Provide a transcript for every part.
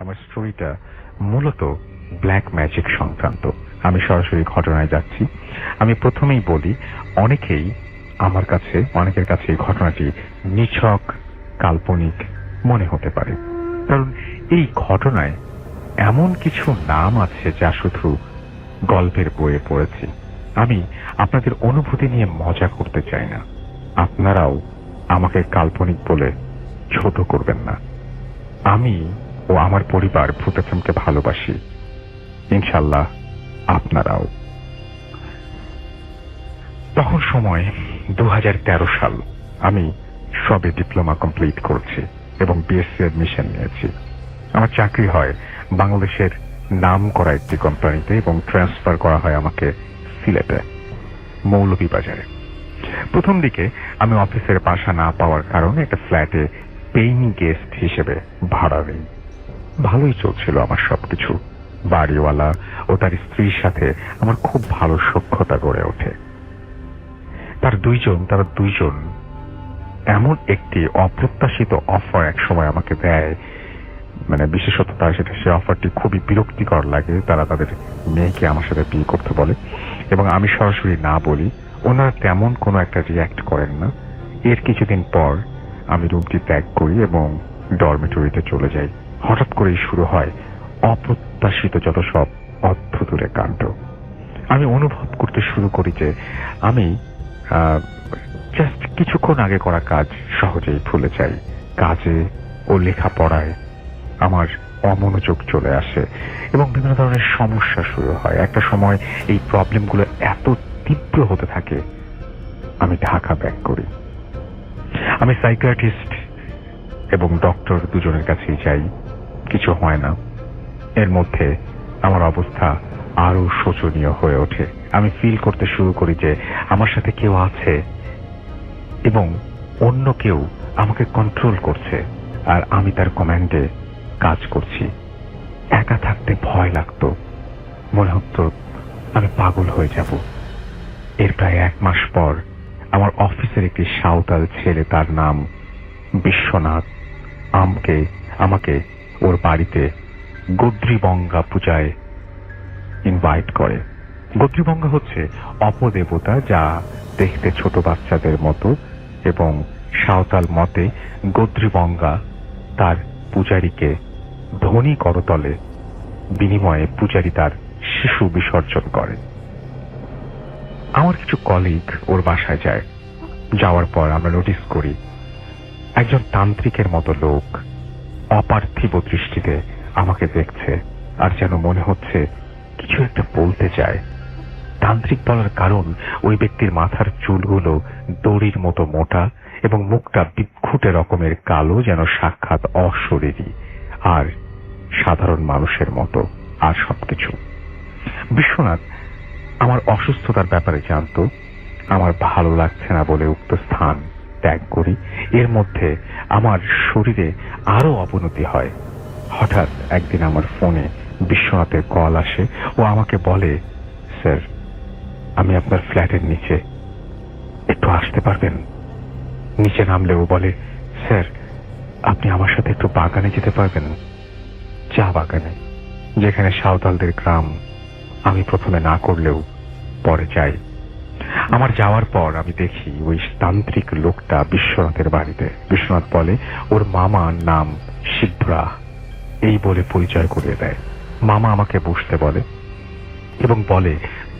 আমার স্টোরিটা মূলত ব্ল্যাক ম্যাজিক সংক্রান্ত। আমি সরাসরি ঘটনায় যাচ্ছি। আমি প্রথমেই বলি, অনেকের কাছে এই ঘটনাটি নিছক কাল্পনিক মনে হতে পারে, কারণ এই ঘটনায় এমন কিছু নাম আছে যা শুধু গল্পের বইয়ে পড়েছি। আমি আপনাদের অনুভূতি নিয়ে মজা করতে চাই না। আপনারাও আমাকে কাল্পনিক বলে ছোট করবেন না। আমি ও আমার পরিবার ভূত এফএমকে ভালোবাসি, ইনশাল্লাহ আপনারাও। তখন সময় 2013 সাল। আমি সবে ডিপ্লোমা কমপ্লিট করছি এবং বিএসসি অ্যাডমিশন নিয়েছি। আমার চাকরি হয় বাংলাদেশের নাম করা একটি কোম্পানিতে এবং ট্রান্সফার করা হয় আমাকে সিলেটে, মৌলভীবাজারে। প্রথম দিকে আমি অফিসের বাসা না পাওয়ার কারণে একটা ফ্ল্যাটে পেইং গেস্ট হিসেবে ভাড়া নেই। ভালোই চলছিল আমার সবকিছু। বাড়িওয়ালা ও তার স্ত্রীর সাথে আমার খুব ভালো সখ্যতা গড়ে ওঠে। তারা দুইজন এমন একটি অপ্রত্যাশিত অফার এক সময় আমাকে দেয়, বিশেষত সে অফারটি খুবই বিরক্তিকর লাগে। তারা তাদের মেয়েকে আমার সাথে বিয়ে করতে বলে এবং আমি সরাসরি না বলি। ওনারা তেমন কোনো একটা রিয়্যাক্ট করেন না। এর কিছুদিন পর আমি রুমটি ত্যাগ করি এবং ডরমিটরিতে চলে যাই। হঠাৎ করেই শুরু হয় অপ্রত্যাশিত যত সব অদ্ভুতুরে কাণ্ড। আমি অনুভব করতে শুরু করি যে আমি জাস্ট কিছুক্ষণ আগে করা কাজ সহজেই ভুলে যাই। কাজে ও লেখাপড়ায় আমার অমনোযোগ চলে আসে এবং বিভিন্ন ধরনের সমস্যা শুরু হয়। একটা সময় এই প্রবলেমগুলো এত তীব্র হতে থাকে, আমি ঢাকা ব্যাক করি। আমি সাইকিয়াট্রিস্ট এবং ডক্টর দুজনের কাছেই যাই, কিছু হয় না। এর মধ্যে আমার অবস্থা আরো শোচনীয় হয়ে ওঠে। আমি ফিল করতে শুরু করি যে আমার সাথে কেউ আছে এবং অন্য কেউ আমাকে কন্ট্রোল করছে আর আমি তার কমান্ডে কাজ করছি। একা থাকতে ভয় লাগতো, মনে হতো আমি পাগল হয়ে যাব। এর প্রায় 1 মাস পর আমার অফিসের একটি সাঁওতাল ছেলে, তার নাম বিশ্বনাথ, আমাকে ওর বাড়িতে গোদ্রিবঙ্গা পূজায় ইনভাইট করে। গোদ্রিবঙ্গা হচ্ছে অপদেবতা, যা দেখতে ছোট বাচ্চাদের মতো এবং সাঁওতাল মতে গোদ্রিবঙ্গা তার পূজারীকে ধনী করতলে বিনিময়ে পূজারী তার শিশু বিসর্জন করে। আমার কিছু কলিগ ওর বাসায় যায়। যাওয়ার পর আমরা নোটিস করি একজন তান্ত্রিকের মতো লোক অপার্থিব দৃষ্টিতে আমাকে দেখছে আর যেন মনে হচ্ছে কিছু একটা বলতে চায়। তান্ত্রিক বলার কারণ ওই ব্যক্তির মাথার চুলগুলো দড়ির মতো মোটা এবং মুখটা বিক্ষুটে রকমের কালো, যেন সাক্ষাৎ অশরীরী আর সাধারণ মানুষের মতো। আর সবকিছু বিশ্বনাথ আমার অসুস্থতার ব্যাপারে জানতো। আমার ভালো লাগছে না বলে উক্ত স্থান ত্যাগ করি। এর মধ্যে আমার শরীরে আরো অবনতি হয়। হঠাৎ একদিন আমার ফোনে বিশ্বনাথের কল আসে। ও আমাকে বলে, স্যার, আমি আপনার ফ্ল্যাটের নিচে, একটু আসতে পারবেন? নিচে নামলে ও বলে, স্যার, আপনি আমার সাথে একটু বাগানে যেতে পারবেন? চা বাগানে, যেখানে সাঁওতালদের গ্রাম। আমি প্রথমে না করলেও পরে যাই। আমার যাওয়ার পর আমি দেখি ওই তান্ত্রিক লোকটা বিশ্বনাথের বাড়িতে। বিশ্বনাথ বলে ওর মামার নাম শিবরা, এই বলে পরিচয় করিয়ে দেয়। মামা আমাকে বসতে বলে এবং বলে,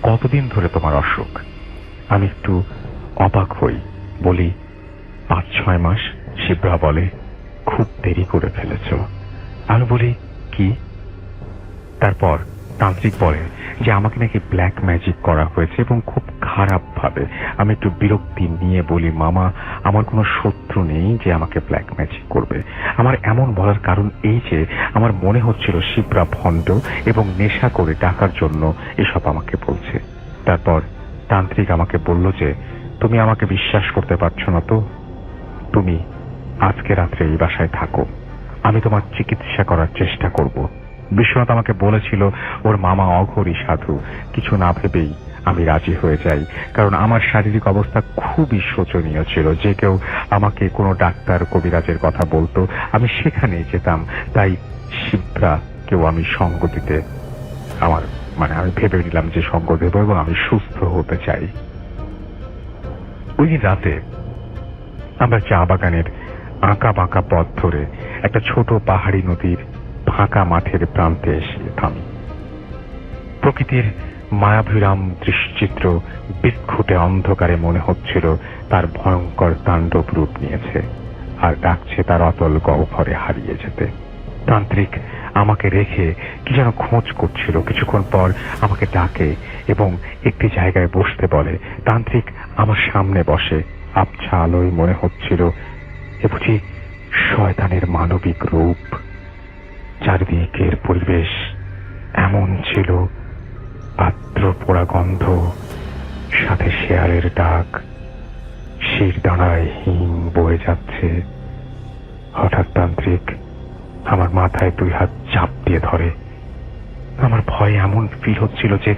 কতদিন ধরে তোমার অসুখ? আমি একটু অবাক হই, বলি 5-6 মাস। শিবরা বলে, খুব দেরি করে ফেলেছ। আমি বলি, কি? তারপর তান্ত্রিক বলে যে আমাকে নাকি ব্ল্যাক ম্যাজিক করা হয়েছে এবং খুব খারাপ ভাবে। আমি একটু বিরক্তি নিয়ে বলি, মামা, আমার কোনো শত্রু নেই যে আমাকে ব্ল্যাক ম্যাজিক করবে। আমার এমন বলার কারণ এই যে আমার মনে হচ্ছিল শিবরা ভণ্ড এবং নেশা করে টাকার জন্য এসব আমাকে বলছে। তারপর তান্ত্রিক আমাকে বলল যে, তুমি আমাকে বিশ্বাস করতে পারছো না তো? তুমি আজকে রাত্রে এই বাসায় থাকো, আমি তোমার চিকিৎসা করার চেষ্টা করব। বিশ্বনাথ আমাকে বলেছিল ওর মামা অঘোরী সাধু। কিছু না ভেবেই আমি রাজি হয়ে যাই, কারণ আমার শারীরিক অবস্থা খুবই শোচনীয় ছিল। যে কেউ আমাকে কোনো ডাক্তার কবিরাজের কথা বলতো, আমি সেখানেই যেতাম। তাই শিবরা কেউ আমি সঙ্গ দিতে আমার আমি ভেবে নিলাম যে সঙ্গ দেব এবং আমি সুস্থ হতে চাই। ওই দিন রাতে আমরা চা বাগানের আঁকা বাঁকা পথ ধরে একটা ছোট পাহাড়ি নদীর ফাঁকা মাঠের প্রান্তে এসে থামি। প্রকৃতির মায়াভিরাম দৃশ্চিত্র বিক্ষুটে অন্ধকারে মনে হচ্ছিল তার ভয়ঙ্কর তাণ্ডব রূপ নিয়েছে আর ডাকছে তার অতল গহ্বরে হারিয়ে যেতে। তান্ত্রিক আমাকে রেখে কি যেন খোঁজ করছিল। কিছুক্ষণ পর আমাকে ডাকে এবং একটি জায়গায় বসতে বলে। তান্ত্রিক আমার সামনে বসে। আবছা আলোয় মনে হচ্ছিল এ বুঝি শয়তানের মানবিক রূপ। চারিদিকের পরিবেশ এমন ছিল, পাত্র পোড়া গন্ধ, সাথে শেয়ালের ডাক, শির দাঁড়ায় হিম বয়ে যাচ্ছে। হঠাৎ তান্ত্রিক আমার মাথায় 2 হাত চাপ দিয়ে ধরে। আমার ভয়ে এমন ফিল হচ্ছিল যে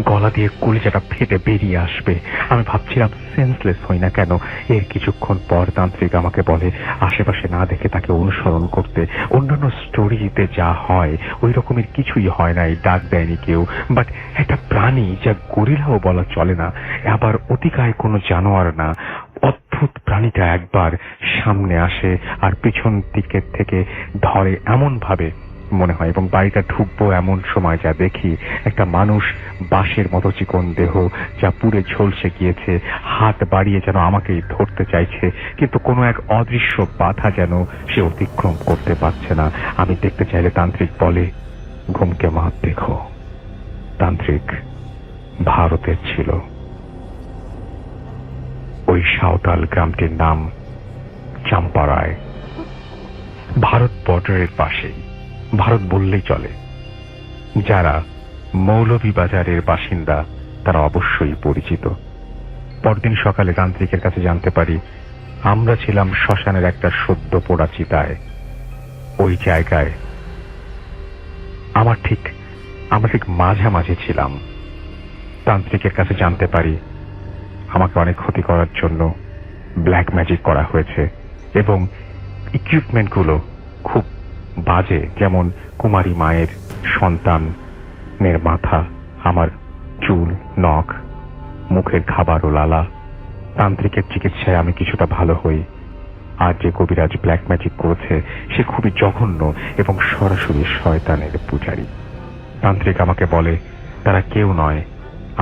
গলা দিয়ে কলিজাটা ফেটে বেরিয়ে আসবে। আমি ভাবছিলাম সেন্সলেস হই না কেন। এর কিছুক্ষণ পর তান্ত্রিক আমাকে বলে আশেপাশে না দেখে তাকে অনুসরণ করতে। অন্যান্য স্টোরিতে যা হয় ওই রকমের কিছুই হয় নাই, ডাক দেয়নি কেউ। বাট একটা প্রাণী যা গরিলাও বলা চলে না, আবার অতিকায় কোনো জানোয়ার না, অদ্ভুত প্রাণীটা একবার সামনে আসে আর পিছন দিকের থেকে ধরে এমন ভাবে মনে হয়, এবং বাড়িটা ঢুকবো এমন সময় যা দেখি একটা মানুষ, বাঁশের মতো চিকন দেহ যা পুড়ে ঝলসে গিয়েছে, হাত বাড়িয়ে যেন আমাকেই ধরতে চাইছে, কিন্তু কোনো এক অদৃশ্য বাধা যেন সে অতিক্রম করতে পারছে না। আমি দেখতে চাইলে তান্ত্রিক বলে ঘুমকে মাত দেখো। তান্ত্রিক ভারতের ছিল। ওই সাঁওতাল গ্রামটির নাম চাম্পারায়, ভারত বর্ডারের পাশেই। ভারত বললেই চলে। যারা মৌলভীবাজারের বাসিন্দা তারা অবশ্যই পরিচিত। পরদিন সকালে তান্ত্রিকের কাছে জানতে পারি আমরা ছিলাম শ্মশানের একটা সদ্য পোড়া চিতায়। ওই জায়গায় আমরা ঠিক মাঝামাঝি ছিলাম। তান্ত্রিকের কাছে জানতে পারি আমাকে অনেক ক্ষতি করার জন্য ব্ল্যাক ম্যাজিক করা হয়েছে এবং ইকুইপমেন্টগুলো খুব বাজে, যেমন কুমারী মায়ের সন্তানের মাথা, আমার চুল, নখ, মুখের খাবার ও লালা। তান্ত্রিকের চিকিৎসায় আমি কিছুটা ভালো হই। আর যে কবিরাজ ব্ল্যাক ম্যাজিক করেছে সে খুবই জঘন্য এবং সরাসরি শয়তানের পূজারী। তান্ত্রিক আমাকে বলে তারা কেউ নয়,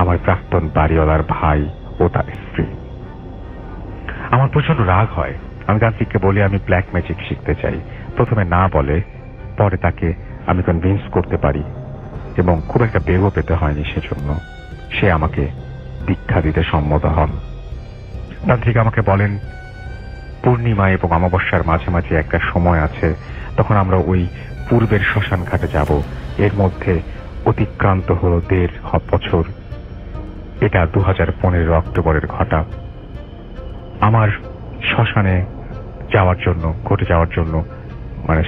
আমার প্রাক্তন বাড়িওয়ালার ভাই ও তার স্ত্রী। আমার প্রচন্ড রাগ হয়। আমি তান্ত্রিককে বলি আমি ব্ল্যাক ম্যাজিক শিখতে চাই। প্রথমে না বলে, পরে তাকে আমি কনভিন্স করতে পারি এবং খুব একটা বেগও পেতে হয়নি সেজন্য। সে আমাকে দীক্ষা দিতে সম্মত হন। তান্ত্রিক আমাকে বলেন পূর্ণিমা এবং অমাবস্যার মাঝামাঝি একটা সময় আছে, তখন আমরা ওই পূর্বের শ্মশান ঘাটে যাব। এর মধ্যে অতিক্রান্ত হল 1.5 বছর। এটা 2015 অক্টোবরের ঘটা। আমার শ্মশানে যাওয়ার জন্য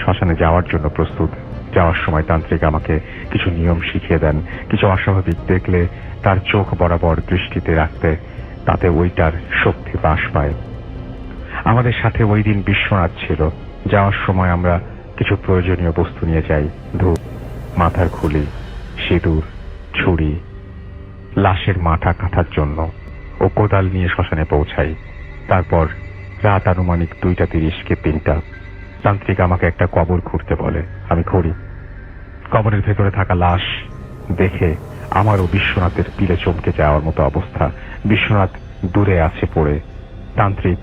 শ্মশানে যাওয়ার জন্য প্রস্তুত। যাওয়ার সময় তান্ত্রিক আমাকে কিছু নিয়ম শিখিয়ে দেন। কিছু অস্বাভাবিক দেখলে তার চোখ বরাবর দৃষ্টিতে রাখতে, তাতে ওইটার শক্তি বাস পায়। আমাদের সাথে ওই দিন বিশ্বনাথ ছিল। যাওয়ার সময় আমরা কিছু প্রয়োজনীয় বস্তু নিয়ে যাই: ধূপ, মাথার খুলি, সিঁদুর, ছুরি, লাশের মাথা কাটার জন্য ও কোদাল নিয়ে শ্মশানে পৌঁছাই। তারপর রাত আনুমানিক 2:30 কি 3টা। তান্ত্রিক আমাকে একটা কবর খুঁড়তে বলে। আমি খুঁড়ি। কবরের ভেতরে থাকা লাশ দেখে আমারও বিশ্বনাথের পিলে চমকে যাওয়ার মতো অবস্থা। বিশ্বনাথ দূরে আছে পড়ে। তান্ত্রিক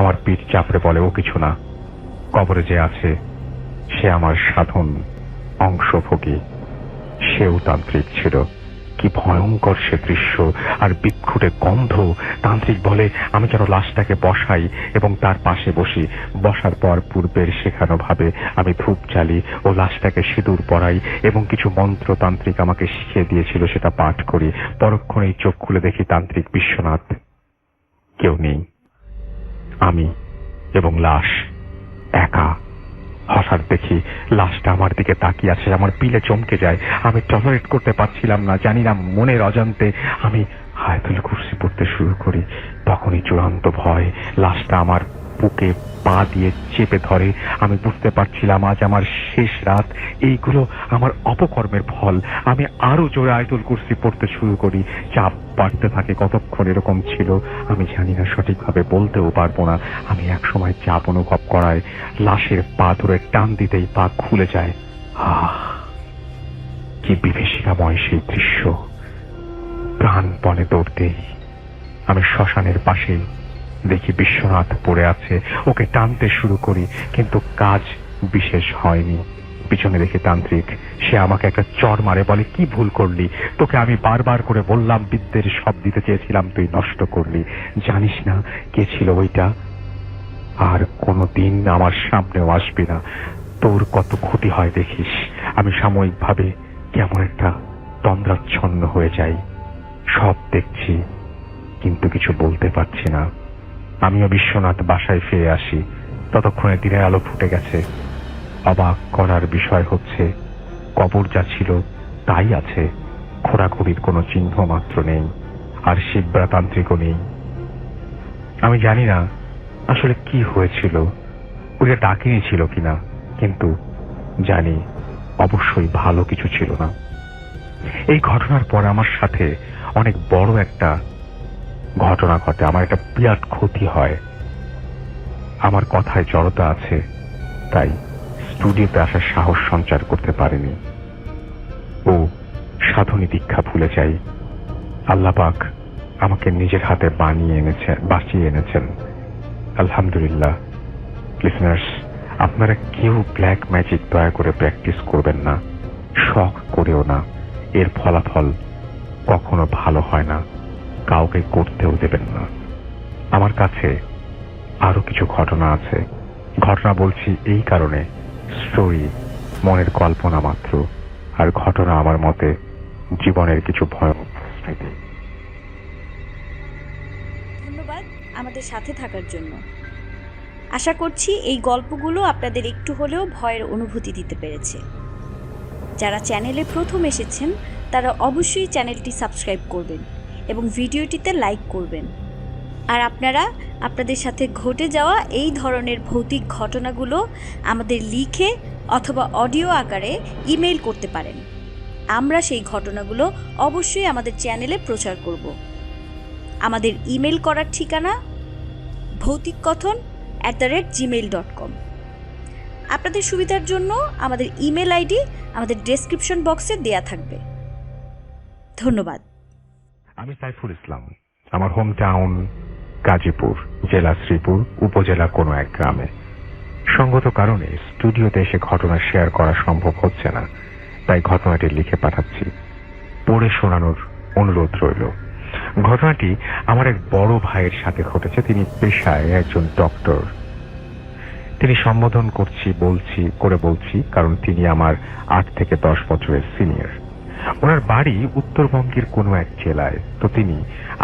আমার পিঠ চাপড়ে বলে ও কিছু না, কবরে যে আছে সে আমার সাধন অংশভোগী। সেও তান্ত্রিক ছিল। কি ভয়ঙ্কর সে দৃশ্য আর বিক্ষুটে গন্ধ। তান্ত্রিক বলে আমি যেন লাশটাকে বসাই এবং তার পাশে বসি। বসার পর পূর্বের শেখানো ভাবে আমি ধূপ জ্বালি ও লাশটাকে সিঁদুর পরাই এবং কিছু মন্ত্র তান্ত্রিক আমাকে শিখিয়ে দিয়েছিল সেটা পাঠ করি। পরক্ষণেই চোখ খুলে দেখি তান্ত্রিক বিশ্বনাথ, কেউ নেই, আমি এবং লাশ একা। হঠাৎ দেখি লাশটা আমার দিকে তাকিয়ে আছে। আমার পিলে চমকে যায়। আমি টলারেট করতে পারছিলাম না। জানি না মনের অজান্তে আমি আয়াতুল কুরসি পড়তে শুরু করি। তখনই চূড়ান্ত ভয়। লাশটা আমার বুকে পা দিয়ে চেপে ধরে। আমি বুঝতে পারছিলাম আজ আমার শেষ রাত, এইগুলো আমার অপকর্মের ফল। আমি আরো জোরে আয়াতুল কুরসি পড়তে শুরু করি। চাপ বাড়তে থাকে। কতক্ষণ এরকম ছিল আমি জানি না, সঠিকভাবে বলতেও পারবো না। আমি একসময় চাপ অনুভব করায় লাশের পা ধরে টান দিতেই পা খুলে যায়। কি বিভীষিকাময় সেই দৃশ্য! প্রাণপণে দৌড়তেই আমি শ্মশানের পাশে দেখি বিশ্বনাথ পড়ে আছে। ওকে টানতে শুরু করি, কিন্তু কাজ বিশেষ হয়নি। পিছনে দেখে তান্ত্রিক, সে আমাকে একটা চড় মারে, বলে কি ভুল করলি? তোকে আমি বারবার করে বললাম, বিদ্যের সব দিতে চেয়েছিলাম, তুই নষ্ট করলি। জানিস না কে ছিল ওইটা? আর কোনোদিন আমার সামনেও আসবি না, তোর কত ক্ষতি হয় দেখিস। আমি সাময়িকভাবে কেমন একটা তন্দ্রাচ্ছন্ন হয়ে যাই। সব দেখছি কিন্তু কিছু বলতে পারছি না। আমিও বিশ্বনাথ বাসায় ফিরে আসি। ততক্ষণে দিনের আলো ফুটে গেছে। অবাক করার বিষয় হচ্ছে, কবর যা ছিল তাই আছে, খোঁড়াখুড়ির কোনো চিহ্ন মাত্র নেই, আর শিবরাতান্ত্রিকও নেই। আমি জানি না আসলে কি হয়েছিল, ওটা ডাকিনি ছিল কিনা, কিন্তু জানি অবশ্যই ভালো কিছু ছিল না। এই ঘটনার পর আমার সাথে অনেক বড় একটা ঘটনা ঘটে। আমার একটা বিরাট ক্ষতি হয়। আমার কথায় জড়তা আছে, তাই স্টুডিওতে আসার সাহস সঞ্চার করতে পারিনি। ও সাধনী দীক্ষা ভুলে যাই। আল্লাহ পাক আমাকে নিজের হাতে বাঁচিয়ে এনেছেন। আলহামদুলিল্লাহ। লিসনার্স, আপনারা কেউ ব্ল্যাক ম্যাজিক দয়া করে প্র্যাকটিস করবেন না, শখ করেও না। এর ফলাফল কখনো ভালো হয় না, কাউকে করতেও দেবেন না। আমার কাছে আরো কিছু ঘটনা আছে। ঘটনা বলছি এই কারণে, স্টোরি মনের কল্পনা মাত্র, আর ঘটনা আমার মতে জীবনের কিছু ভয়ঙ্কর স্মৃতি। ধন্যবাদ আমাদের সাথে থাকার জন্য। আশা করছি এই গল্পগুলো আপনাদের একটু হলেও ভয়ের অনুভূতি দিতে পেরেছে। যারা চ্যানেলে প্রথম এসেছেন তারা অবশ্যই চ্যানেলটি সাবস্ক্রাইব করবেন এবং ভিডিওটিতে লাইক করবেন। আর আপনারা আপনাদের সাথে ঘটে যাওয়া এই ধরনের ভৌতিক ঘটনাগুলো আমাদের লিখে অথবা অডিও আকারে ইমেল করতে পারেন। আমরা সেই ঘটনাগুলো অবশ্যই আমাদের চ্যানেলে প্রচার করব। আমাদের ইমেল করার ঠিকানা ভৌতিককথন@gmail.com। আপনাদের সুবিধার জন্য আমাদের ইমেল আইডি আমাদের ডেসক্রিপশন বক্সে দেয়া থাকবে। ধন্যবাদ। আমি সাইফুল ইসলাম। আমার হোম টাউন গাজীপুর, জেলা শ্রীপুর, উপজেলা কোনো এক গ্রামে। সঙ্গত কারণে স্টুডিওতে এসে ঘটনা শেয়ার করা সম্ভব হচ্ছে না, তাই ঘটনাটি লিখে পাঠাচ্ছি। পড়ে শোনানোর অনুরোধ রইল। ঘটনাটি আমার এক বড় ভাইয়ের সাথে ঘটেছে। তিনি পেশায় একজন ডক্টর। তিনি সম্বোধন বলছি কারণ তিনি আমার 8 থেকে 10 বছরের সিনিয়র। ওনার বাড়ি উত্তরবঙ্গের কোনো এক জেলায়। তো তিনি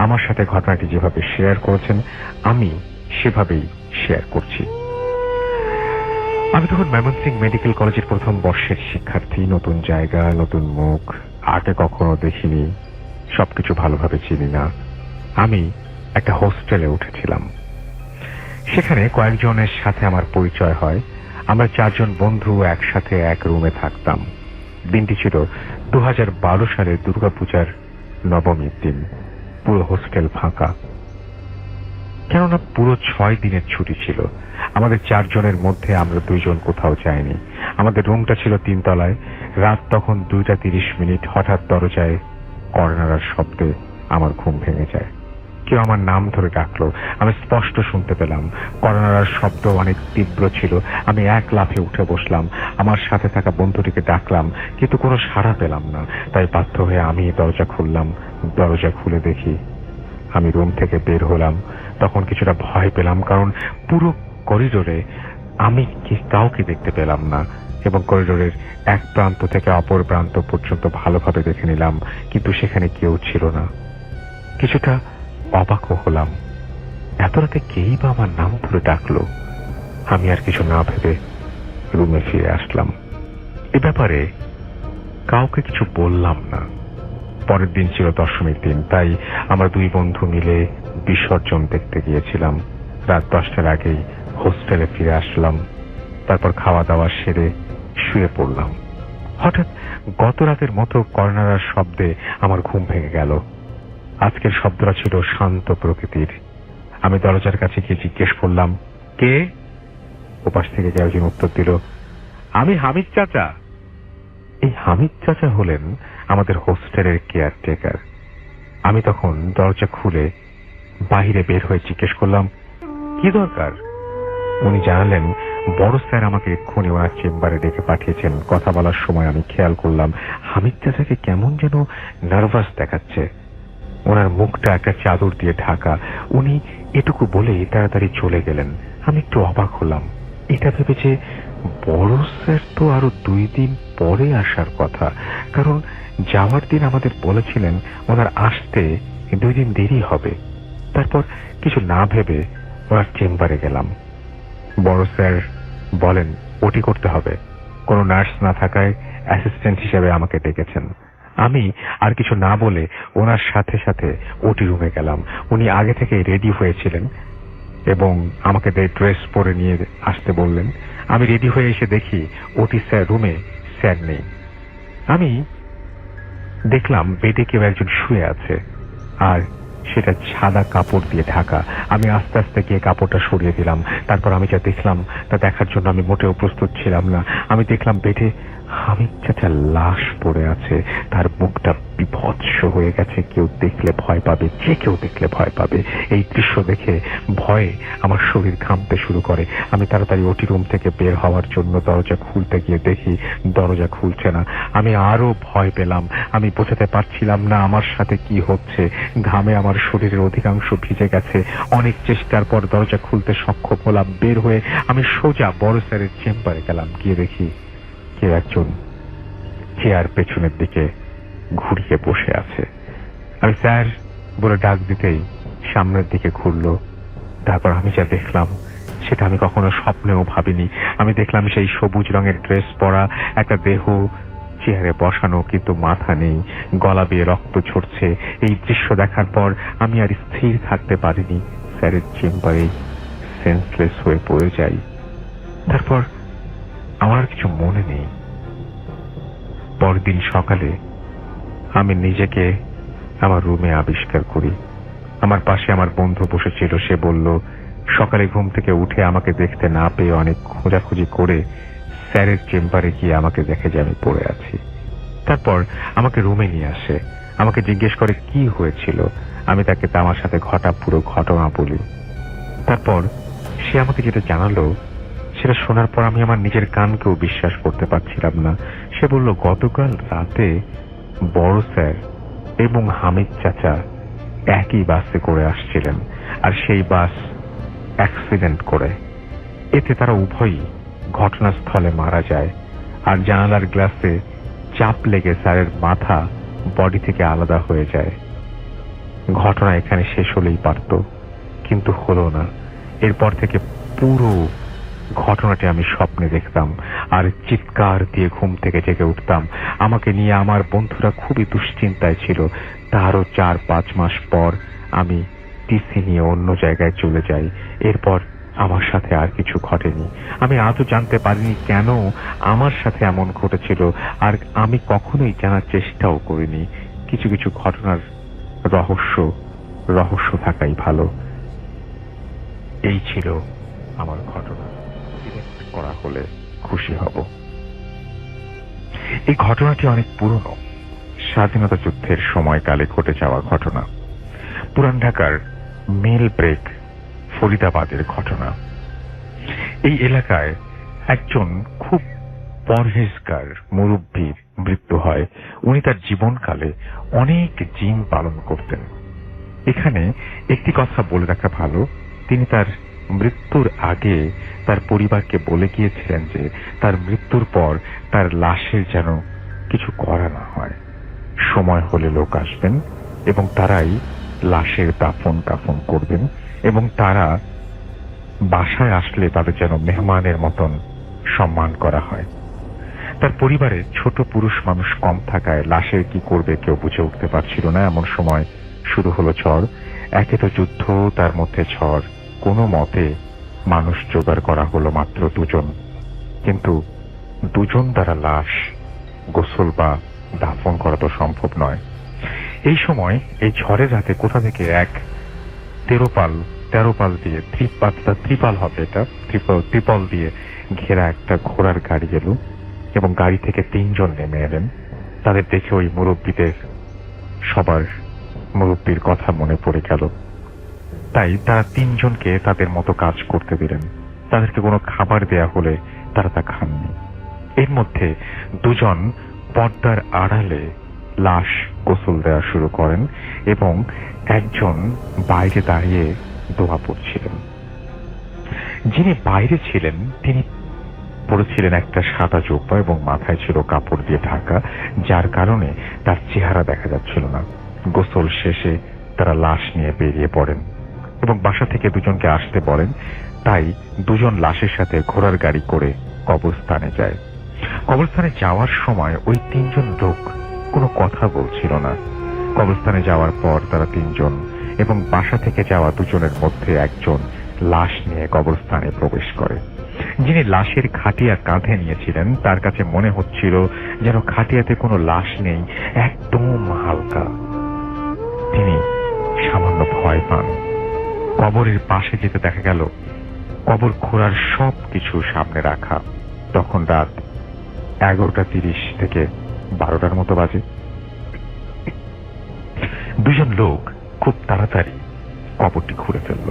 আমার সাথে ঘটনাটি যেভাবে শেয়ার করেছেন আমি সেভাবেই শেয়ার করছি। আমি তখন ময়মনসিংহ মেডিকেল কলেজের প্রথম বর্ষের শিক্ষার্থী। নতুন জায়গা, নতুন মুখ, আগে কখনো দেখিনি, সবকিছু ভালোভাবে চিনি না। আমি একটা হোস্টেলে উঠেছিলাম। সেখানে কয়েকজনের সাথে আমার পরিচয় হয়। আমরা 4 জন বন্ধু একসাথে এক রুমে থাকতাম। দিনটি ছিল 2012 সালের দুর্গাপূজার নবমীর দিন। পুরো হোস্টেল ফাঁকা, কেননা পুরো 6 দিনের ছুটি ছিল। আমাদের 4 জনের মধ্যে আমরা 2 জন কোথাও যাইনি। আমাদের রুমটা ছিল 3 তলায়। রাত তখন 2:30। হঠাৎ দরজায় কর্নারার শব্দে আমার ঘুম ভেঙে যায়। কেউ আমার নাম ধরে ডাকলো। আমি স্পষ্ট শুনতে পেলাম। কর্নারার শব্দ অনেক তীব্র ছিল। আমি এক লাফে উঠে বসলাম। আমার সাথে থাকা বন্ধুটিকে ডাকলাম, কিন্তু কোনো সাড়া পেলাম না। তাই বাধ্য হয়ে আমি দরজা খুললাম। দরজা খুলে দেখি আমি রুম থেকে বের হলাম। তখন কিছুটা ভয় পেলাম, কারণ পুরো করিডোরে আমি কাউকে দেখতে পেলাম না, এবং করিডোরের এক প্রান্ত থেকে অপর প্রান্ত পর্যন্ত ভালোভাবে দেখে নিলাম, কিন্তু সেখানে কেউ ছিল না। কিছুটা অবাকও হলাম। এত রাতে কেই বা আমার নাম ধরে ডাকলো। আমি আর কিছু না ভেবে রুমে ফিরে আসলাম। এ ব্যাপারে কাউকে কিছু বললাম না। পরের দিন ছিল দশমীর দিন, তাই আমরা 2 বন্ধু মিলে বিসর্জন দেখতে গিয়েছিলাম। রাত 10টার আগেই হোস্টেলে ফিরে আসলাম। তারপর খাওয়া দাওয়া সেরে শুয়ে পড়লাম। হঠাৎ গত রাতের মতো কর্নারার শব্দে আমার ঘুম ভেঙে গেল। আজকের শব্দটা ছিল শান্ত প্রকৃতির। আমি দরজার কাছে গিয়ে জিজ্ঞেস করলাম, কে? ওপাশ থেকে কেউ একজন উত্তর দিল, আমি হামিদ চাচা। এই হামিদ চাচা হলেন আমাদের হোস্টেলের কেয়ারটেকার। আমি তখন দরজা খুলে বাহিরে বের হয়ে জিজ্ঞেস করলাম, কি দরকার? উনি জানালেন, বড় স্যার আমাকে এক্ষুনি ওনার চেম্বারে ডেকে পাঠিয়েছেন। কথা বলার সময় আমি খেয়াল করলাম হামিদ চাচাকে কেমন যেন নার্ভাস দেখাচ্ছে। ওনার মুখটা একটা চাদর দিয়ে ঢাকা। উনি এটুকু বলে তাড়াতাড়ি চলে গেলেন। আমি একটু অবাক হলাম। এটা ভেবে যে বড় স্যার তো আরো 2 দিন পরে আসার কথা, কারণ যাওয়ার দিন আমাদের বলেছিলেন ওনার আসতে 2 দিন দেরি হবে। তারপর কিছু না ভেবে ওনার চেম্বারে গেলাম। বড় স্যার বলেন ওটি করতে হবে। কোনো নার্স না থাকায় অ্যাসিস্ট্যান্ট হিসেবে আমাকে ডেকেছেন। আমি আর কিছু না বলে ওনার সাথে সাথে ওটি রুমে গেলাম। উনি আগে থেকে রেডি হয়েছিলেন এবং আমাকে ড্রেস পরে নিয়ে আসতে বললেন। আমি রেডি হয়ে এসে দেখি ওটি স্যার রুমে, স্যার নেই। আমি দেখলাম বেডে কেউ একজন শুয়ে আছে, আর সেটা সাদা কাপড় দিয়ে ঢাকা। আমি আস্তে আস্তে গিয়ে কাপড়টা সরিয়ে দিলাম। তারপর আমি যা দেখলাম তা দেখার জন্য আমি মোটেও প্রস্তুত ছিলাম না। আমি দেখলাম বেডে হামিদ চাচার লাশ পড়ে আছে। তার মুখটা বিভৎস হয়ে গেছে। কেউ দেখলে ভয় পাবে, যে কেউ দেখলে ভয় পাবে। এই দৃশ্য দেখে ভয়ে আমার শরীর ঘামতে শুরু করে। আমি তাড়াতাড়ি ওটি রুম থেকে বের হওয়ার জন্য দরজা খুলতে গিয়ে দেখি দরজা খুলছে না। আমি আরো ভয় পেলাম। আমি বোঝাতে পারছিলাম না আমার সাথে কি হচ্ছে। ঘামে আমার শরীরের অধিকাংশ ভিজে গেছে। অনেক চেষ্টার পর দরজা খুলতে সক্ষম হলাম। বের হয়ে আমি সোজা বড় স্যারের চেম্বারে গেলাম। গিয়ে দেখি কেউ একজন চেয়ার পেছনের দিকে ঘুরিয়ে বসে আছে। আমি স্যার বলে ডাক দিতেই সামনের দিকে ঘুরলো। তারপর আমি যা দেখলাম সেটা আমি কখনো স্বপ্নেও ভাবিনি। আমি দেখলাম সেই সবুজ রঙের ড্রেস পরা একটা দেহ চেয়ারে বসানো, কিন্তু মাথা নেই, গলা বেয়ে রক্ত ঝরছে। এই দৃশ্য দেখার পর আমি আর স্থির থাকতে পারিনি। স্যারের চেম্বারে সেন্সলেস হয়ে পড়ে যাই। তারপর আমার কিছু মনে নেই। পরদিন সকালে আমি নিজেকে আমার রুমে আবিষ্কার করি। আমার পাশে আমার বন্ধু বসেছিল। সে বলল, সকালে ঘুম থেকে উঠে আমাকে দেখতে না পেয়ে অনেক খোঁজাখুঁজি করে স্যারের চেম্বারে গিয়ে আমাকে দেখে যে আমি পড়ে আছি। তারপর আমাকে রুমে নিয়ে আসে। আমাকে জিজ্ঞেস করে কি হয়েছিল। আমি তাকে আমার সাথে ঘটা পুরো ঘটনা বলি। তারপর সে আমাকে যেটা জানালো সেটা শোনার পর আমি আমার নিজের কানকেও বিশ্বাস করতে পারছিলাম না। সে বলল, গতকাল রাতে বড় স্যার এবং হামিদ চাচা একই বাসে করে আসছিলেন, আর সেই বাস অ্যাক্সিডেন্ট করে। এতে তারা উভয়ই ঘটনাস্থলে মারা যায়, আর জানালার গ্লাসে চাপ লেগে স্যারের মাথা বডি থেকে আলাদা হয়ে যায়। ঘটনা এখানে শেষ হলেই পারত, কিন্তু হলো না। এরপর থেকে পুরো ঘটনাটি আমি স্বপ্নে দেখতাম আর চিৎকার দিয়ে ঘুম থেকে জেগে উঠতাম। আমাকে নিয়ে আমার বন্ধুরা খুবই দুশ্চিন্তায় ছিল। তারও 4-5 মাস পর আমি টিসি নিয়ে অন্য জায়গায় চলে যাই। এরপর আমার সাথে আর কিছু ঘটেনি। আমি আজও জানতে পারিনি কেন আমার সাথে এমন ঘটেছিল, আর আমি কখনোই জানার চেষ্টাও করিনি। কিছু কিছু ঘটনার রহস্য থাকাই ভালো। এই ছিল আমার ঘটনা। ডিরেক্ট করা হলে খুশি হব। এই ঘটনাটি অনেক পুরনো, স্বাধীনতা যুদ্ধের সময়কালে ঘটে যাওয়া ঘটনা। পুরান ঢাকার মেল ব্রেক ফরিদাবাদের ঘটনা। এই এলাকায় একজন খুব পরহেজগার মুরব্বীর মৃত্যু হয়। উনি তার জীবনকালে অনেক জিন পালন করতেন। এখানে একটি কথা বলে রাখা ভালো, তিনি তার মৃত্যুর আগে তার পরিবারকে বলে গিয়েছিলেন যে তার মৃত্যুর পর তার লাশের যেন কিছু করা না হয়। সময় হলে লোক আসবেন এবং তারাই লাশের দাফন কাফন করবেন, এবং তারা বাসায় আসলে তাদের যেন মেহমানের মতন সম্মান করা হয়। তার পরিবারে ছোট পুরুষ মানুষ কম থাকায় লাশের কি করবে কেউ বুঝে উঠতে পারছিল না। এমন সময় শুরু হলো ঝড়। একে তো যুদ্ধ, তার মধ্যে ঝড়। কোনো মতে মানুষ জোগাড় করা হলো মাত্র 2 জন, কিন্তু 2 জন দ্বারা লাশ গোসল বা দাফন করা তো সম্ভব নয়। এই সময় এই ঝড়ের রাতে কোথা থেকে এক তেরো পাল দিয়ে ত্রিপাল হবে, এটা ত্রিপল দিয়ে ঘেরা একটা ঘোড়ার গাড়ি এলো এবং গাড়ি থেকে 3 জন নেমে এলেন। তাদের দেখে ওই মুরব্বীর কথা মনে পড়ে গেল। তাই তারা 3 জনকে তাদের মতো কাজ করতে দিলেন। তাদেরকে কোনো খাবার দেয়া হলে তারা তা খাননি। এর মধ্যে 2 জন পর্দার আড়ালে লাশ গোসল দেওয়া শুরু করেন এবং একজন বাইরে দাঁড়িয়ে দোয়া পড়ছিলেন। যিনি বাইরে ছিলেন তিনি পরেছিলেন একটা সাদা জুব্বা এবং মাথায় ছিল কাপড় দিয়ে ঢাকা, যার কারণে তার চেহারা দেখা যাচ্ছিল না। গোসল শেষে তারা লাশ নিয়ে বেরিয়ে পড়েন এবং বাসা থেকে 2 জনকে আসতে বলেন। তাই 2 জন লাশের সাথে ঘোড়ার গাড়ি করে কবরস্থানে যায়। কবরস্থানে যাওয়ার সময় ওই 3 জন লোক কোনো কথা বলছিল না। কবরস্থানে যাওয়ার পর তারা 3 জন এবং বাসা থেকে যাওয়া 2 জনের মধ্যে একজন লাশ নিয়ে কবরস্থানে প্রবেশ করে। যিনি লাশের খাটিয়া কাঁধে নিয়েছিলেন তার কাছে মনে হচ্ছিল যেন খাটিয়াতে কোনো লাশ নেই, একদম হালকা। তিনি সামান্য ভয় পান। কবরের পাশে যেতে দেখা গেল কবর খোঁড়ার সবকিছু সামনে রাখা। তখন রাত 11:30 থেকে 12টার মতো বাজে। 2 জন লোক খুব তাড়াতাড়ি কবরটি খুঁড়ে ফেলল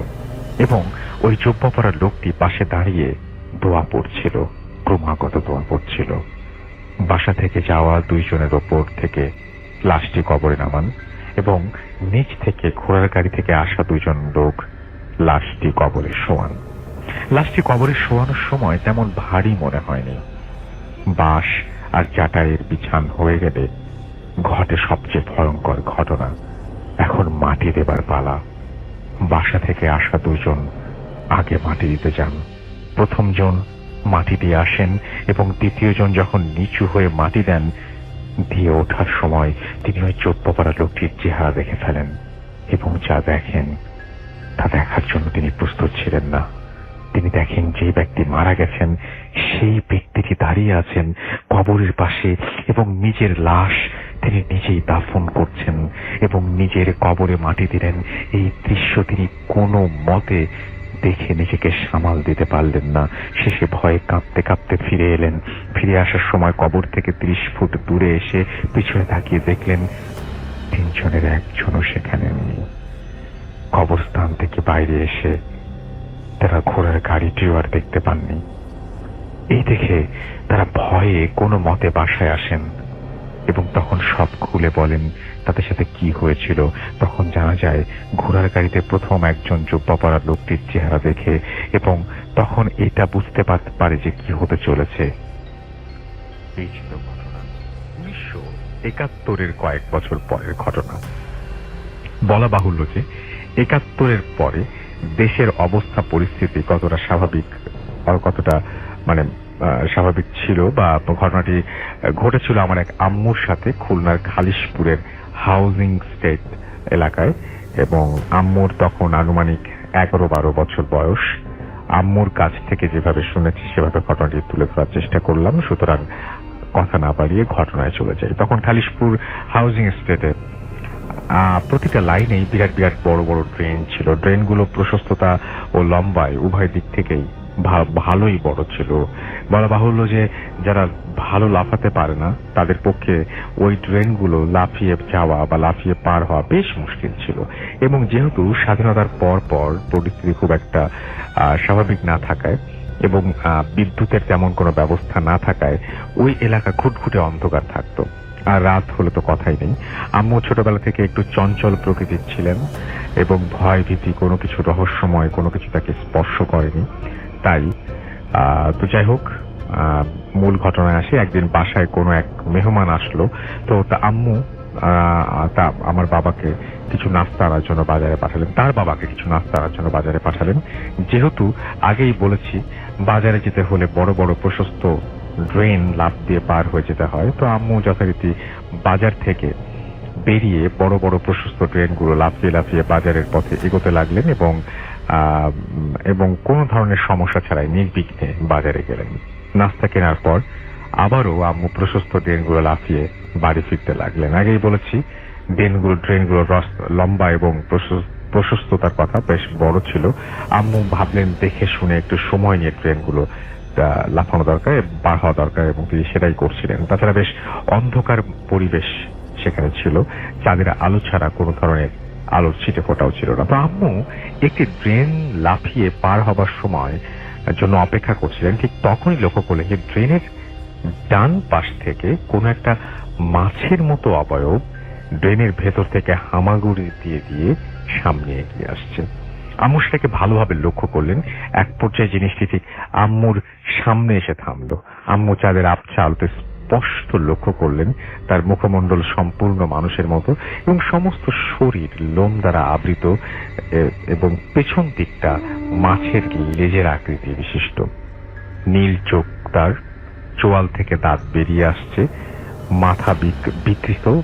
এবং ওই জুব্বা পরা লোকটি পাশে দাঁড়িয়ে দোয়া পড়ছিল, ক্রমাগত দোয়া পড়ছিল। বাসা থেকে যাওয়া 2 জনের ওপর থেকে লাশটি কবরে নামান এবং নিচ থেকে ঘোড়ার গাড়ি থেকে আসা 2 জন লোক লাশটি কবরে শোয়ান। লাশটি কবরে শোয়ানোর সময় তেমন ভারী মনে হয়নি। বাঁশ আর চাটাইয়ের বিছান হয়ে গেলে ঘটে সবচেয়ে ভয়ঙ্কর ঘটনা। এখন মাটি দেবার পালা। বাসা থেকে আসা 2 জন আগে মাটি দিতে যান। প্রথম জন মাটি দিয়ে আসেন এবং দ্বিতীয় জন যখন নিচু হয়ে মাটি দেন, দিয়ে ওঠার সময় তিনি ওই জুব্বা পরা লোকটির চেহারা দেখে ফেলেন এবং যা দেখেন তা দেখার জন্য তিনি প্রস্তুত ছিলেন না। তিনি দেখেন যে ব্যক্তি মারা গেছেন সেই ব্যক্তিটি দাঁড়িয়ে আছেন কবরের পাশে এবং নিজের লাশ তিনি নিজেই দাফন করছেন এবং নিজের কবরে মাটি দিলেন। এই দৃশ্য তিনি কোনো মতে দেখে নিজেকে সামাল দিতে পারলেন না। শেষে ভয়ে কাঁপতে কাঁপতে ফিরে এলেন। ফিরে আসার সময় কবর থেকে 30 ফুট দূরে এসে পিছনে তাকিয়ে দেখলেন 3 জনের একজনও সেখানে নেই। কবরস্থান থেকে বাইরে এসে তারা ঘোড়ার গাড়িটিও আর দেখতে পাননি। এই দেখে তারা ভয়ে কোনো মতে বাসায় আসেন এবং তখন সব খুলে বলেন তাদের সাথে কি হয়েছিল। তখন জানা যায় ঘোড়ার গাড়িতে প্রথম একজন জুব্বা পরা লোকটির চেহারা দেখে এবং তখন এটা বুঝতে পারে যে কি হতে চলেছে। এই ছিল ঘটনা। 1971-এর কয়েক বছর পরের ঘটনা। বলা বাহুল্য যে 71-এর পরে দেশের অবস্থা পরিস্থিতি কতটা স্বাভাবিক ছিল বা ঘটনাটি ঘটেছিল আমার এক আম্মুর সাথে খুলনার খালিশপুরের হাউজিং স্টেট এলাকায় এবং আম্মুর তখন আনুমানিক 11-12 বছর বয়স। আম্মুর কাছ থেকে যেভাবে শুনেছি সেভাবে ঘটনাটি তুলে ধরার চেষ্টা করলাম। সুতরাং কথা না বাড়িয়ে ঘটনায় চলে যাই। তখন খালিশপুর হাউজিং স্টেটে প্রতিটা লাইনেই বিরাট বিরাট বড় বড় ড্রেন ছিল। ড্রেনগুলো প্রশস্ততা ও লম্বায় উভয় দিক থেকেই ভালোই বড় ছিল। বলা বাহুল্য যে যারা ভালো লাফাতে পারে না তাদের পক্ষে ওই ড্রেনগুলো লাফিয়ে যাওয়া বা লাফিয়ে পার হওয়া বেশ মুশকিল ছিল। এবং যেহেতু স্বাধীনতার পর পরিস্থিতি খুব একটা স্বাভাবিক না থাকায় এবং বিদ্যুতের তেমন কোনো ব্যবস্থা না থাকায় ওই এলাকা ঘুটঘুটে অন্ধকার থাকতো। আর রাত হলে তো কথাই নেই। আম্মু ছোটবেলা থেকে একটু চঞ্চল প্রকৃতির ছিলেন এবং ভয় ভীতি কোনো কিছু রহস্যময় কোনো কিছু তাকে স্পর্শ করেনি। তাই তো যাই হোক, মূল ঘটনায় আসে। একদিন বাসায় কোনো এক মেহমান আসলো। তো আম্মু আমার বাবাকে কিছু নাস্তা আনার জন্য বাজারে পাঠালেন। তার বাবাকে কিছু নাস্তা আনার জন্য বাজারে পাঠালেন। যেহেতু আগেই বলেছি বাজারে যেতে হলে বড় বড় প্রশস্ত ড্রেন লাফ দিয়ে পার হয়ে যেতে হয়, তো আম্মু যথারীতি বাজার থেকে বেরিয়ে বড় বড় প্রশস্ত ড্রেনগুলো লাফিয়ে লাফিয়ে বাজারের পথে এগোতে লাগলেন এবং এবং কোনো ধরনের সমস্যা ছাড়াই নির্বিঘ্নে বাজারে গেলেন। নাস্তা কেনার পর আবারও আম্মু প্রশস্ত ড্রেনগুলো লাফিয়ে বাড়ি ফিরতে লাগলেন। আগেই বলেছি ড্রেনগুলো লম্বা এবং প্রশস্ততার কথা বেশ বড় ছিল। আম্মু ভাবলেন দেখে শুনে একটু সময় নিয়ে ট্রেনগুলো লাফানো দরকার, বার হওয়া দরকার, এবং তিনি সেটাই করছিলেন। তাছাড়া বেশ অন্ধকার পরিবেশ সেখানে ছিল, চাঁদের আলো ছাড়া কোনো ধরনের আলোর ছিটে ফোটাও ছিল না। তো আম্মু একটি ড্রেন লাফিয়ে পার হবার সময় জন্য অপেক্ষা করছিলেন। ঠিক তখনই লক্ষ্য করলেন যে ড্রেনের ডান পাশ থেকে কোন একটা মাছের মতো অবয়ব ড্রেনের ভেতর থেকে হামাগুড়ি দিয়ে দিয়ে সামনে এগিয়ে আসছে। আম্মু সেটাকে ভালোভাবে লক্ষ্য করলেন। এক পর্যায়ে জিনিসটি ঠিক আম্মুর সামনে এসে থামলো। আম্মু চাঁদের আবছা আলোতে স্পষ্ট লক্ষ্য করলেন তার মুখমণ্ডল সম্পূর্ণ মানুষের মতো এবং সমস্ত শরীর লোম দ্বারা আবৃত, এবং পেছন দিকটা মাছের লেজের আকৃতি বিশিষ্ট। নীল চোখ, তার চোয়াল থেকে দাঁত বেরিয়ে আসছে, মাথা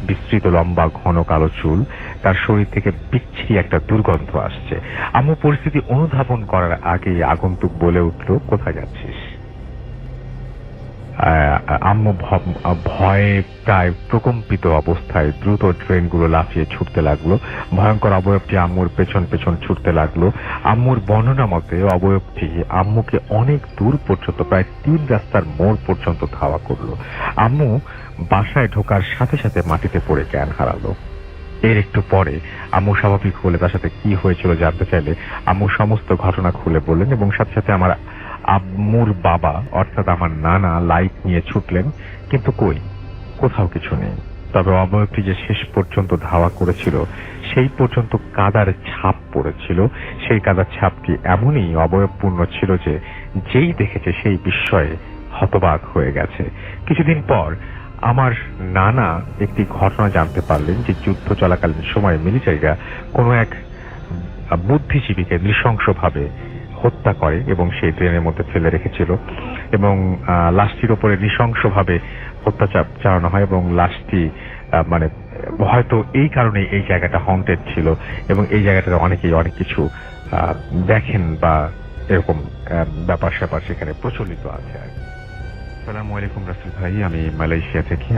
বিস্তৃত লম্বা ঘন কালো চুল, তার শরীর থেকে বিচ্ছিরি একটা দুর্গন্ধ আসছে। আম্মু পরিস্থিতি অনুধাবন করার আগেই আগন্তুক বলে উঠল, কোথায় যাচ্ছিস? আম্মু ভয়ে প্রায় প্রকম্পিত অবস্থায় দ্রুত ট্রেনগুলো লাফিয়ে ছুটতে লাগলো। ভয়ঙ্কর অবয়বটি আম্মুর পেছন পেছন ছুটতে লাগলো। আম্মুর বর্ণনা মতে অবয়বটি আম্মুকে অনেক দূর পর্যন্ত, প্রায় 3 রাস্তার মোড় পর্যন্ত ধাওয়া করলো। আম্মু বাসায় ঢোকার সাথে সাথে মাটিতে পড়ে জ্ঞান হারালো। এর একটু পরে আম্মু স্বাভাবিক হলে তার সাথে কি হয়েছিল জানতে চাইলে আম্মু সমস্ত ঘটনা খুলে বললেন, এবং সাথে সাথে আমার আম্মুর বাবা অর্থাৎ আমার নানা লাইট নিয়ে ছুটলেন, কিন্তু কোথাও কিছু নেই। তবে অবয়বটি যে শেষ পর্যন্ত ধাওয়া করেছিল সেই পর্যন্ত কাদার ছাপ পড়েছিল। সেই কাদার ছাপটি এমনই অবয়বপূর্ণ ছিল যে যেই দেখেছে সেই বিস্ময়ে হতবাক হয়ে গেছে। কিছুদিন পর আমার নানা একটি ঘটনা জানতে পারলেন যে যুদ্ধ চলাকালীন সময়ে মিলিটারিরা কোনো এক বুদ্ধিজীবীকে নৃশংসভাবে হত্যা করে এবং সেই ড্রেনের মধ্যে ফেলে রেখেছিল, এবং লাশটির উপরে নৃশংসভাবে অত্যাচার চালানো হয়, এবং লাশটি মানে হয়তো এই কারণে এই জায়গাটা হন্টেড ছিল, এবং এই জায়গাটাতে অনেকেই অনেক কিছু দেখেন বা এরকম ব্যাপার স্যাপার সেখানে প্রচলিত আছে। আসসালামু আলাইকুম রাসেল ভাই, আমি মালয়েশিয়া থেকে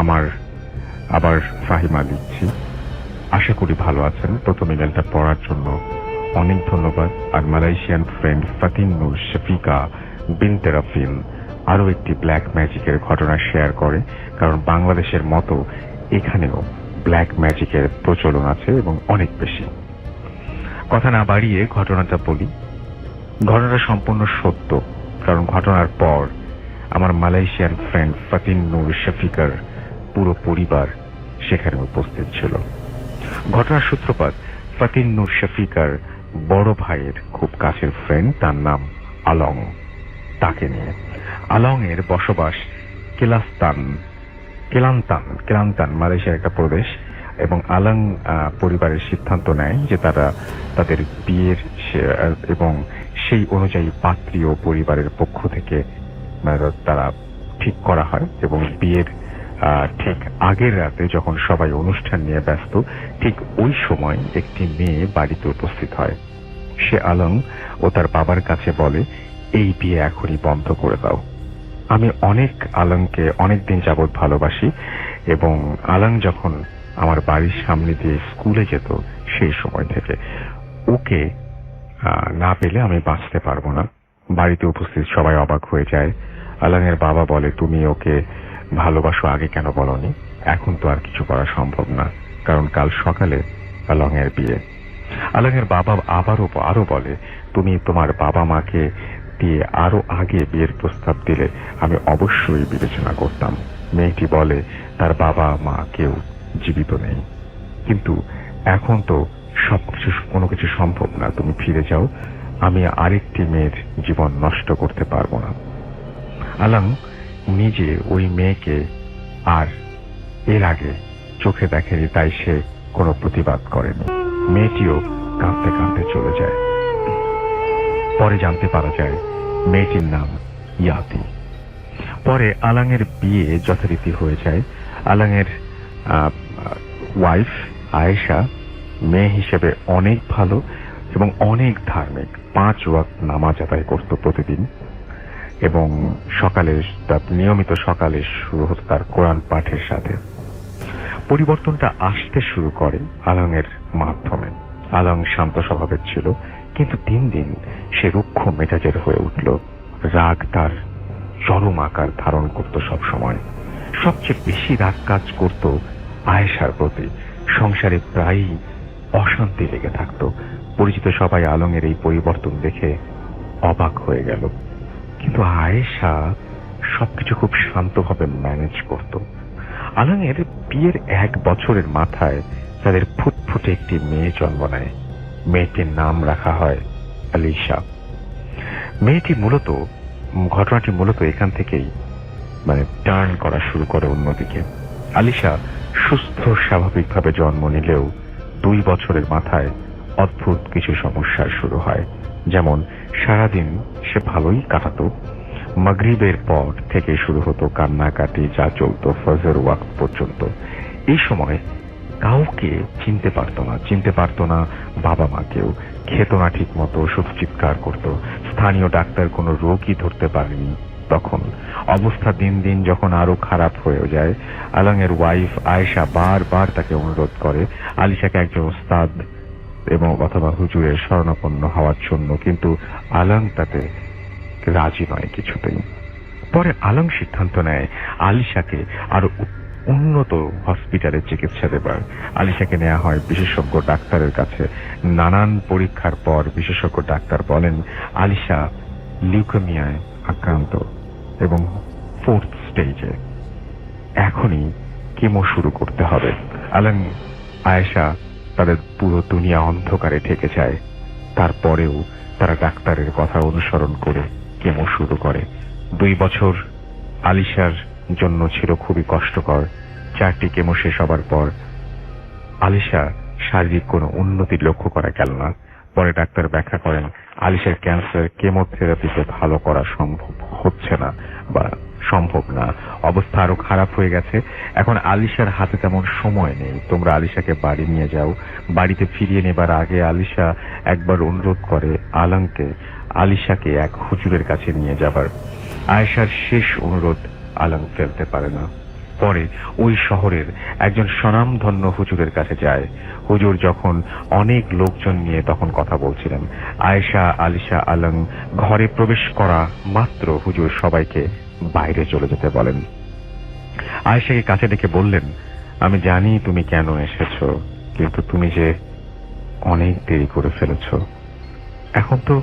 আমার আবার ফাহিমা লিখছি। আশা করি ভালো আছেন। প্রথম ইমেলটা পড়ার জন্য অনেক ধন্যবাদ। আর মালয়েশিয়ান ফ্রেন্ড ফাতিন নূর শফিকা বিনতে রাফিন আরো একটি ব্ল্যাক ম্যাজিকের ঘটনা শেয়ার করে, কারণ বাংলাদেশের মতো এখানেও ব্ল্যাক ম্যাজিকের প্রচলন আছে এবং অনেক বেশি। কথা না বাড়িয়ে ঘটনাটা বলি। ঘটনাটা সম্পূর্ণ সত্য, কারণ ঘটনার পর আমার মালয়েশিয়ান ফ্রেন্ড ফাতিন নূর শফিকার পুরো পরিবার সেখানে উপস্থিত ছিল। ঘটনার সূত্রপাত ফাতিন নূর শফিকার বড় ভাইয়ের খুব কাছের ফ্রেন্ড, তার নাম আলং, তাকে নিয়ে। আলং এর বসবাস কেলান্তান মালয়েশিয়ার একটা প্রদেশ, এবং আলং পরিবারের সিদ্ধান্ত নেয় যে তারা তাদের বিয়ের এবং সেই অনুযায়ী পাত্রী ও পরিবারের পক্ষ থেকে তারা ঠিক করা হয়, এবং বিয়ের ঠিক আগের রাতে যখন সবাই অনুষ্ঠান নিয়ে ব্যস্ত, ঠিক ওই সময় একটি মেয়ে বাড়িতে উপস্থিত হয়। সে আলং ও তার বাবার কাছে বলে, এই বিয়ে এখনই বন্ধ করে দাও। আমি আলংকে অনেকদিন যাবৎ ভালোবাসি, এবং আলং যখন আমার বাড়ির সামনে দিয়ে স্কুলে যেত সেই সময় থেকে ওকে না পেলে আমি বাঁচতে পারবো না। বাড়িতে উপস্থিত সবাই অবাক হয়ে যায়। আলংয়ের বাবা বলে, তুমি ওকে ভালোবাসো, আগে কেন বলনি? এখন তো আর কিছু করা সম্ভব না, কারণ কাল সকালে আলংয়ের বিয়ে। আলংয়ের বাবা আরো বলে, তুমি তোমার বাবা মাকে দিয়ে আরো আগে বিয়ের প্রস্তাব দিলে আমি অবশ্যই বিবেচনা করতাম। মেয়েটি বলে, তার বাবা মা কেউ জীবিত নেই, কিন্তু এখন তো কোনো কিছু সম্ভব না, তুমি ফিরে যাও, আমি আরেকটি মেয়ের জীবন নষ্ট করতে পারবো না। আলং নিজে ওই মেয়েকে আর এর আগে চোখে দেখেনি, তাই সে কোনো প্রতিবাদ করেনি। মেয়েটিও কাঁদতে কাঁদতে চলে যায়। পরে জানতে পারা যায় মেয়েটির নাম ইয়াতি। পরে আলংয়ের বিয়ে যথারীতি হয়ে যায়। আলংয়ের ওয়াইফ আয়েশা মেয়ে হিসেবে অনেক ভালো, এবং অনেক ধার্মিক। 5 ওয়াক্ত নামাজ আদায় করত প্রতিদিন, এবং নিয়মিত সকালে শুরু হতো তার কোরআন পাঠের সাথে। পরিবর্তনটা আসতে শুরু করে আলংয়ের মাধ্যমে। আলং শান্ত স্বভাবের ছিল, কিন্তু দিন দিন সে রুক্ষ মেজাজের হয়ে উঠল। রাগ তার চরম আকার ধারণ করত সব সময়। সবচেয়ে বেশি রাগ কাজ করত আয়েশার প্রতি। সংসারে প্রায়ই অশান্তি লেগে থাকত। পরিচিত সবাই আলংয়ের এই পরিবর্তন দেখে অবাক হয়ে গেল, কিন্তু আয়েশা সবকিছু খুব শান্তভাবে ম্যানেজ করত। আলংয়ের বিয়ের 1 বছরের মাথায় তাদের ফুটফুটে একটি মেয়ে জন্ম নেয়। মেয়েটির নাম রাখা হয় আলিশা। ঘটনাটি মূলত এখান থেকেই টার্ন করা শুরু করে অন্যদিকে। আলিশা সুস্থ স্বাভাবিকভাবে জন্ম নিলেও 2 বছরের মাথায় অদ্ভুত কিছু সমস্যা শুরু হয়। যেমন, সারাদিন সে ভালোই কাটাতো। মাগরিবের পর থেকে শুরু হতো কান্নাকাটি, যা চলত ফজর ওয়াক্ত পর্যন্ত। এই সময় কাউকে চিনতে পারত না বাবা মাকেও। খেত না ঠিক মতো, শুধু চিৎকার করত। স্থানীয় ডাক্তার কোনো রোগই ধরতে পারেনি তখন। অবস্থা দিন দিন যখন আরো খারাপ হয়ে যায়, আলংয়ের ওয়াইফ আয়েশা বারবার তাকে অনুরোধ করে আলিশাকে একজন ওস্তাদ অথবা হুজুরের শরণাপন্ন হওয়ার জন্য, কিন্তু আলং তাতে রাজি নয় কিছুতেই। পরে আলং সিদ্ধান্ত নেয় আলিশাকে আরো উন্নত হসপিটালে চিকিৎসা দেবার। আলিশাকে নেওয়া হয় বিশেষজ্ঞ ডাক্তারের কাছে। নানান পরীক্ষার পর বিশেষজ্ঞ ডাক্তার বলেন আলিশা লিউকেমিয়ায় আক্রান্ত এবং 4th স্টেজে। এখনই কেমো শুরু করতে হবে। আলং আয়েশা তাদের পুরো দুনিয়া অন্ধকারে ঢেকে যায়। তারপরেও তারা ডাক্তারের কথা অনুসরণ করে কেমো শুরু করে। 2 বছর আলিশার জন্য ছিল খুবই কষ্টকর। 4টি কেমো শেষ হবার পর আলিশা শারীরিক কোনো উন্নতি লক্ষ্য করা গেল না। পরে ডাক্তার ব্যাখ্যা করেন আলিশার ক্যান্সার কেমোথেরাপিতে ভালো করা সম্ভব না। অবস্থা আরো খারাপ হয়ে গেছে। এখন আলিশার হাতে তেমন সময় নেই। তোমরা আলিশাকে বাড়ি নিয়ে যাও। বাড়িতে ফিরিয়ে নেবার আগে আলিশা একবার অনুরোধ করে আলংকে আলিশাকে এক হুজুরের কাছে নিয়ে যাবার। আয়েশার শেষ অনুরোধ আলং ফেলতে পারে না। পরে ওই শহরের একজন স্বনামধন্য হুজুরের কাছে যায়। হুজুর যখন অনেক লোকজন নিয়ে তখন কথা বলছিলেন। আয়েশা, আলিশা, আলং ঘরে প্রবেশ করা মাত্র হুজুর সবাইকে বাইরে চলে যেতে বলেন। আয়েশাকে কাছে ডেকে বললেন, আমি জানি তুমি কেন এসেছো, কিন্তু তুমি যে অনেক দেরি করে ফেলেছ। এখন তো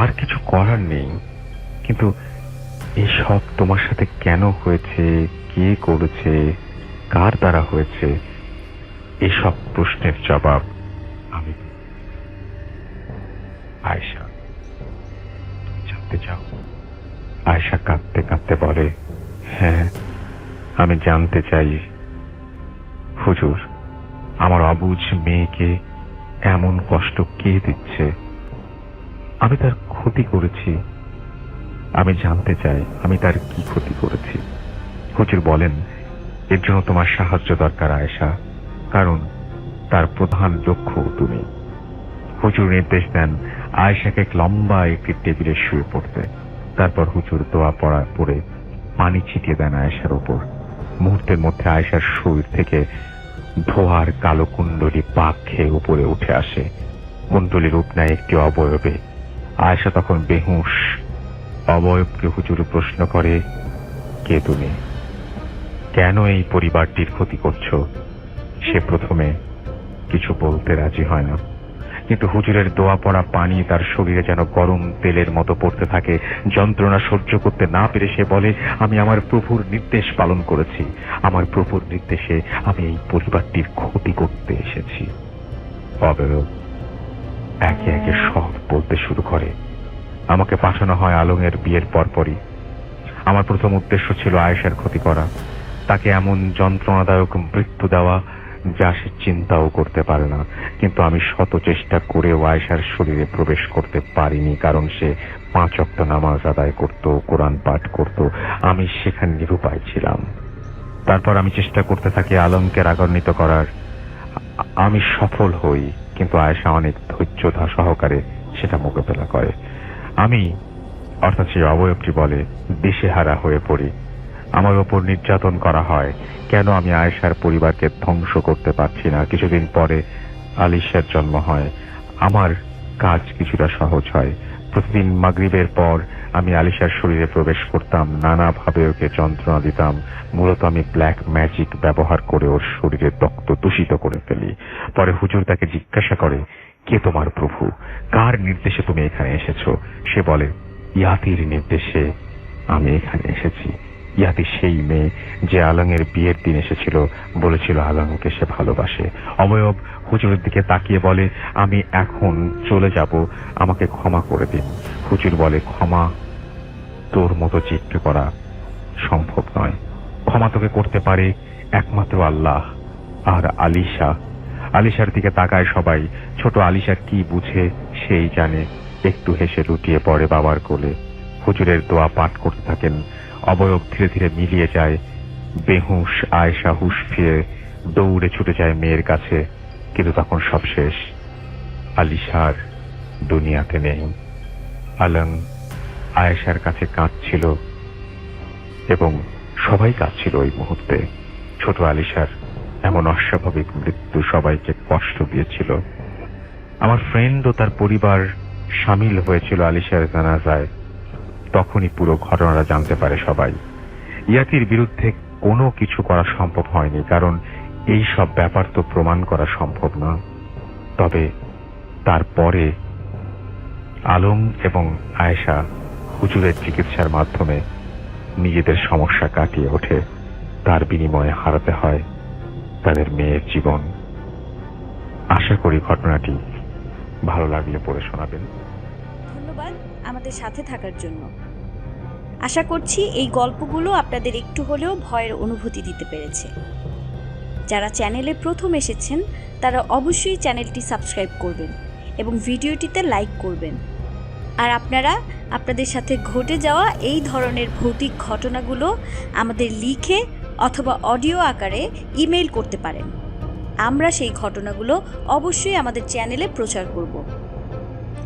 আর কিছু করার নেই, কিন্তু এসব তোমার সাথে কেন হয়েছে, কে করেছে, কার দ্বারা হয়েছে, এসব প্রশ্নের জবাব আমি। আয়েশা, তুমি জানতে চাও? আয়েশা কাঁদতে কাঁদতে বলে, হ্যাঁ, আমি জানতে চাই হুজুর। আমার অবুঝ মেয়েকে এমন কষ্ট কে দিচ্ছে? আমি তার ক্ষতি করেছি? আমি জানতে চাই আমি তার কি ক্ষতি করেছি। হুজুর বলেন, এর জন্য তোমার সাহায্য দরকার আয়েশা, কারণ তার প্রধান লক্ষ্য তুমি। হুজুর নির্দেশ দেন আয়েশাকে লম্বা একটি টেবিলে শুয়ে পড়তে। তারপর হুজুর দোয়া পড়ে পানি ছিটিয়ে দেন আয়েশার উপর। মুহূর্তের মধ্যে আয়েশার শরীর থেকে ধোয়ার কালো কুণ্ডলী পাক খেয়ে উপরে উঠে আসে। কুণ্ডলী রূপ নেয় একটি অবয়বে। আয়েশা তখন বেহুঁশ। অবয়বকে হুজুর প্রশ্ন করে, কে তুমি? কেন এই পরিবারটির ক্ষতি করছো? সে প্রথমে কিছু বলতে রাজি হয় না, কিন্তু হুজুরের দোয়া পড়া পানি তার শরীরে যেন গরম তেলের মতো পড়তে থাকে। যন্ত্রণা সহ্য করতে না পেরে সে বলে, আমি আমার প্রভুর নির্দেশ পালন করেছি। আমার প্রভুর নির্দেশে আমি এই পরিবারটির ক্ষতি করতে এসেছি। অবয়ব একে একে সব বলতে শুরু করে। আমাকে পাঠানো হয় আলংয়ের বিয়ের পরপরই। আমার প্রথম উদ্দেশ্য ছিল আয়েশার ক্ষতি করা, তাকে এমন যন্ত্রণাদায়ক মৃত্যু দেওয়া যা সে চিন্তাও করতে পারে না। কিন্তু আমি শত চেষ্টা করেও আয়েশার শরীরে প্রবেশ করতে পারিনি, কারণ সে 5 ওয়াক্ত নামাজ আদায় করত, কোরআন পাঠ করত। আমি সেখানে নিরুপায় ছিলাম। তারপর আমি চেষ্টা করতে থাকি আলমকে রাগান্বিত করার। আমি সফল হই, কিন্তু আয়েশা অনেক ধৈর্যতা সহকারে সেটা মোকাবেলা করে। আমি অর্থাৎ সেই অবয়বটি বলে দিশেহারা হয়ে পড়ি। আমার ওপর নির্যাতন করা হয়, কেন আমি আয়েশার পরিবারকে ধ্বংস করতে পারছি না। কিছুদিন পরে আলিশার জন্ম হয়। আমার কাজ কিছুটা সহজ হয়। প্রতিদিন মাগরিবের পর আমি আলিশার শরীরে প্রবেশ করতাম, নানাভাবে ওকে যন্ত্রণা দিতাম। মূলত আমি ব্ল্যাক ম্যাজিক ব্যবহার করে ওর শরীরের রক্ত দূষিত করে ফেলি। পরে হুজুর তাকে জিজ্ঞাসা করে, কে তোমার প্রভু? কার নির্দেশে তুমি এখানে এসেছো? সে বলে, ইয়াতির নির্দেশে আমি এখানে এসেছি। ইয়াতি সেই মেয়ে যে আলমের বিয়ের দিন এসেছিল, বলেছিল আলমকে সে ভালোবাসে। অবয়ব হুজুরের দিকে তাকিয়ে বলে, আমি এখন চলে যাব, আমাকে ক্ষমা করে দিন। হুজুর বলে, ক্ষমা তোর মতো চিত্র করা সম্ভব নয়। ক্ষমা তোকে করতে পারে একমাত্র আল্লাহ। আর আলিশার দিকে তাকায় সবাই। ছোট আলিশা কি বুঝে সেই জানে। একটু হেসে লুটিয়ে পড়ে বাবার কোলে। হুজুরের দোয়া পাঠ করতে থাকেন। অবয়ব ধীরে ধীরে মিলিয়ে যায়। বেহুশ আয়েশা হুশ ফিরে দৌড়ে ছুটে যায় মেয়ের কাছে, কিন্তু তখন সব শেষ। আলিশার দুনিয়াতে নেই। আলম আয়েশার কাছে কাঁদছিল এবং সবাই কাঁদছিল ওই মুহূর্তে। ছোট আলিশার এমন অস্বাভাবিক মৃত্যু সবাইকে কষ্ট দিয়েছিল। আমার ফ্রেন্ড ও তার পরিবার সামিল হয়েছিল আলিশার জানাজায়। তখনই পুরো ঘটনাটা জানতে পারে সবাই। ইয়াতির বিরুদ্ধে কোনো কিছু করা সম্ভব হয়নি, কারণ এই সব ব্যাপার তো প্রমাণ করা সম্ভব না। তবে তারপরে আলম এবং আয়েশা হুজুরের চিকিৎসার মাধ্যমে নিজেদের সমস্যা কাটিয়ে ওঠে। তার বিনিময়ে হারাতে হয় তাদের মেয়ের জীবন। আশা করি ঘটনাটি ভালো লাগলে পড়ে শোনাবেন। ধন্যবাদ আমাদের সাথে থাকার জন্য। আশা করছি এই গল্পগুলো আপনাদের একটু হলেও ভয়ের অনুভূতি দিতে পেরেছে। যারা চ্যানেলে প্রথম এসেছেন তারা অবশ্যই চ্যানেলটি সাবস্ক্রাইব করবেন এবং ভিডিওটিতে লাইক করবেন। আর আপনারা আপনাদের সাথে ঘটে যাওয়া এই ধরনের ভৌতিক ঘটনাগুলো আমাদের লিখে অথবা অডিও আকারে ইমেইল করতে পারেন। আমরা সেই ঘটনাগুলো অবশ্যই আমাদের চ্যানেলে প্রচার করব।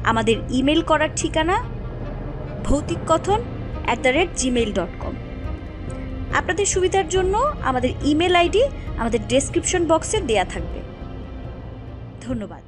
আমাদের ইমেল করার ঠিকানা ভৌতিককথন@gmail.com। আপনাদের সুবিধার জন্য আমাদের ইমেল আইডি আমাদের ডেসক্রিপশন বক্সে দেয়া থাকবে। ধন্যবাদ।